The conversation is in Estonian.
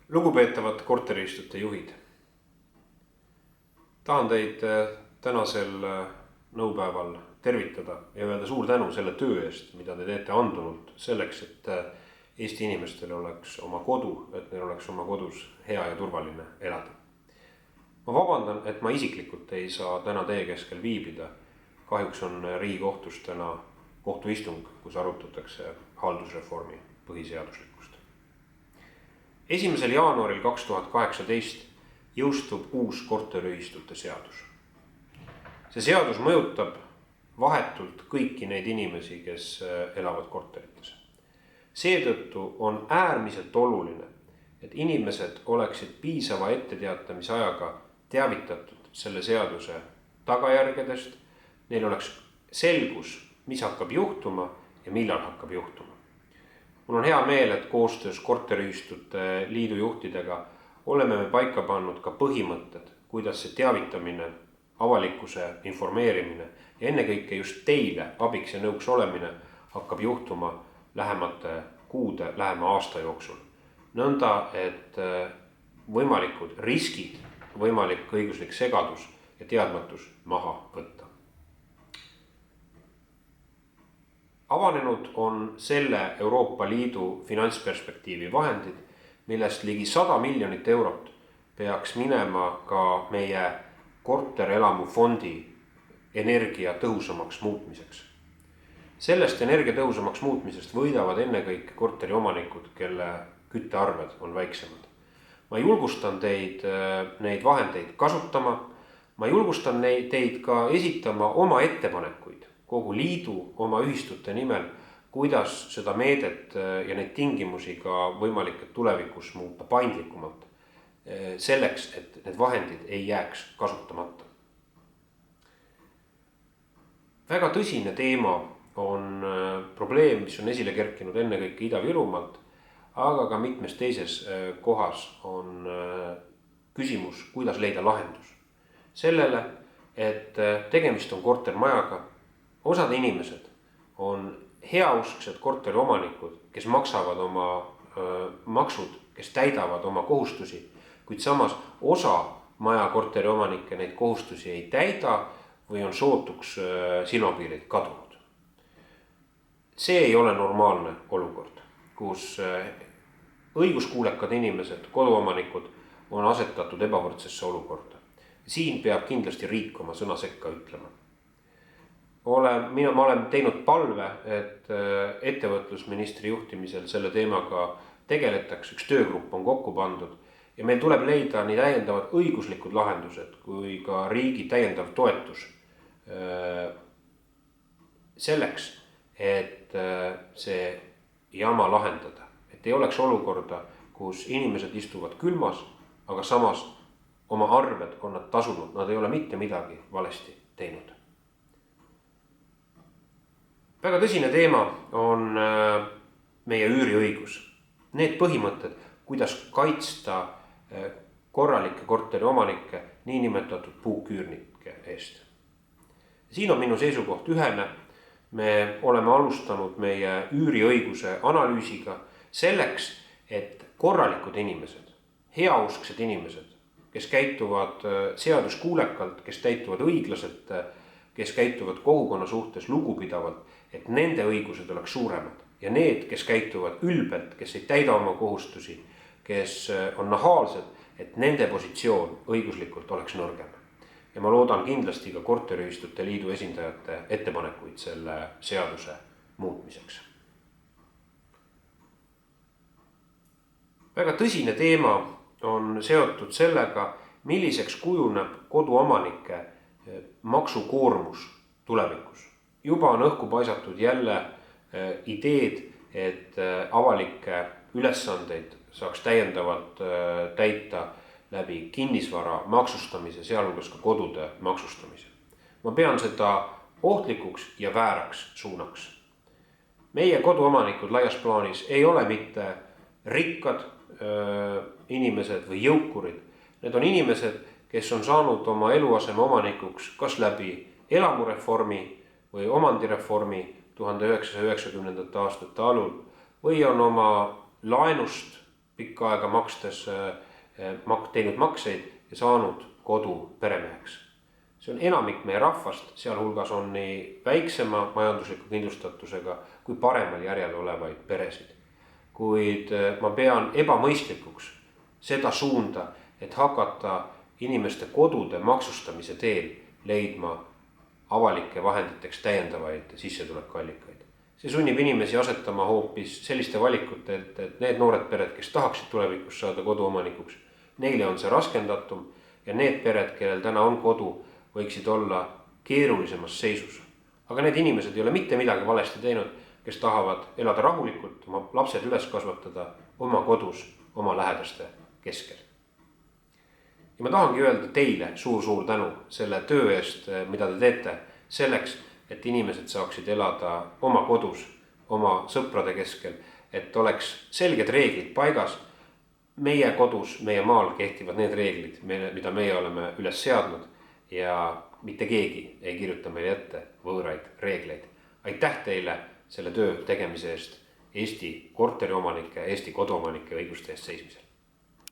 Lugupeetavad korteriistute juhid, tahan teid tänasel nõupäeval tervitada ja öelda suur tänu selle töö eest, mida te teete andunult selleks, et Eesti inimestel oleks oma kodu, et neil oleks oma kodus hea ja turvaline elada. Ma vabandan, et ma isiklikult ei saa täna teie keskel viibida. Kahjuks on Riigikohtus täna kohtuistung, kus arutatakse haldusreformi põhiseaduslikkust. 1. jaanuaril 2018 jõustub uus korteriühistute seadus. See seadus mõjutab vahetult kõiki neid inimesi, kes elavad korterites. Seetõttu on äärmiselt oluline, et inimesed oleksid piisava etteteatamisajaga teavitatud selle seaduse tagajärgedest, neil oleks selgus, mis hakkab juhtuma ja millal hakkab juhtuma. Mul on hea meel, et koostöös korteriühistute liidu juhtidega oleme me paika pannud ka põhimõtted, kuidas see teavitamine, avalikkuse informeerimine ja ennekõike just teile abiks ja nõuks olemine hakkab juhtuma lähemate kuude, lähema aasta jooksul. Nõnda, et võimalikud riskid, võimalik õiguslik segadus ja teadmatus maha võtta. Avanenud on selle Euroopa Liidu finantsperspektiivi vahendid, millest ligi 100 miljonit eurot peaks minema ka meie korterelamufondi energia tõhusamaks muutmiseks. Sellest energia tõhusamaks muutmisest võidavad ennekõike korteriomanikud, kelle küttearved on väiksemad. Ma julgustan teid neid vahendeid kasutama, ma julgustan teid ka esitama oma ettepanekuid kogu liidu oma ühistute nimel, kuidas seda meedet ja neid tingimusi ka võimalik tulevikus muuta paindlikumalt, selleks, et need vahendid ei jääks kasutamata. Väga tõsine teema on probleem, mis on esile kerkinud ennekõike Ida-Virumaalt, aga ka mitmes teises kohas on küsimus, kuidas leida lahendus. Sellele, et tegemist on kortermajaga, osad inimesed on heausksed korteriomanikud, kes maksavad oma maksud, kes täidavad oma kohustusi, kuid samas osa maja korteriomanikke neid kohustusi ei täida või on sootuks silmapiirid kadunud. See ei ole normaalne olukord, kus õiguskuulekad inimesed, koduomanikud on asetatud ebavõrdsesse olukorda. Siin peab kindlasti riik oma sõna sekka ütlema. Ma olen teinud palve, et ettevõtlusministri juhtimisel selle teemaga tegeletakse, üks töögrupp on kokku pandud ja meil tuleb leida nii täiendavad õiguslikud lahendused kui ka riigi täiendav toetus selleks, et see jama lahendada. Et ei oleks olukorda, kus inimesed istuvad külmas, aga samas oma arved on nad tasunud, nad ei ole mitte midagi valesti teinud. Väga tõsine teema on meie üüriõigus. Need põhimõtted, kuidas kaitsta korralikke korteriomanikke niinimetatud puuküürnike eest. Siin on minu seisukoht ühene. Me oleme alustanud meie üüriõiguse analüüsiga selleks, et korralikud inimesed, heausksed inimesed, kes käituvad seaduskuulekalt, kes käituvad õiglaselt, kes käituvad kogukonna suhtes lugupidavalt, et nende õigused oleks suuremad ja need, kes käituvad ülbelt, kes ei täida oma kohustusi, kes on nahaalsed, et nende positsioon õiguslikult oleks nõrgem. Ja ma loodan kindlasti ka korteriühistute liidu esindajate ettepanekuid selle seaduse muutmiseks. Väga tõsine teema on seotud sellega, milliseks kujuneb koduomanike maksukoormus tulevikus. Juba on õhku paisatud jälle ideed, et avalikke ülesandeid saaks täiendavalt täita läbi kinnisvara maksustamise, sealhulgas ka kodude maksustamise. Ma pean seda ohtlikuks ja vääraks suunaks. Meie koduomanikud laias plaanis ei ole mitte rikkad inimesed või jõukurid. Need on inimesed, kes on saanud oma eluaseme omanikuks kas läbi elamureformi või omandireformi 1990. aastate alul või on oma laenust pikka aega makstes teinud makseid ja saanud kodu peremeheks. See on enamik meie rahvast, sealhulgas on nii väiksema majandusliku kindlustatusega kui paremal järjel olevaid peresid. Kuid ma pean ebamõistlikuks seda suunda, et hakata inimeste kodude maksustamise teel leidma avalike vahenditeks täiendavaid sissetulekuallikaid. See sunnib inimesi asetama hoopis selliste valikute, et need noored pered, kes tahaksid tulevikus saada koduomanikuks, neile on see raskendatum ja need pered, kellel täna on kodu, võiksid olla keerulisemas seisus. Aga need inimesed ei ole mitte midagi valesti teinud, kes tahavad elada rahulikult, oma lapsed üles kasvatada oma kodus, oma lähedaste keskel. Ja ma tahangi öelda teile suur tänu selle töö eest, mida te teete selleks, et inimesed saaksid elada oma kodus, oma sõprade keskel, et oleks selged reeglid paigas. Meie kodus, meie maal kehtivad need reeglid, mida meie oleme üles seadnud ja mitte keegi ei kirjuta meile ette võõraid reegleid. Aitäh teile selle töö tegemise eest Eesti korteriomanike, Eesti koduomanike õiguste eest seismisel.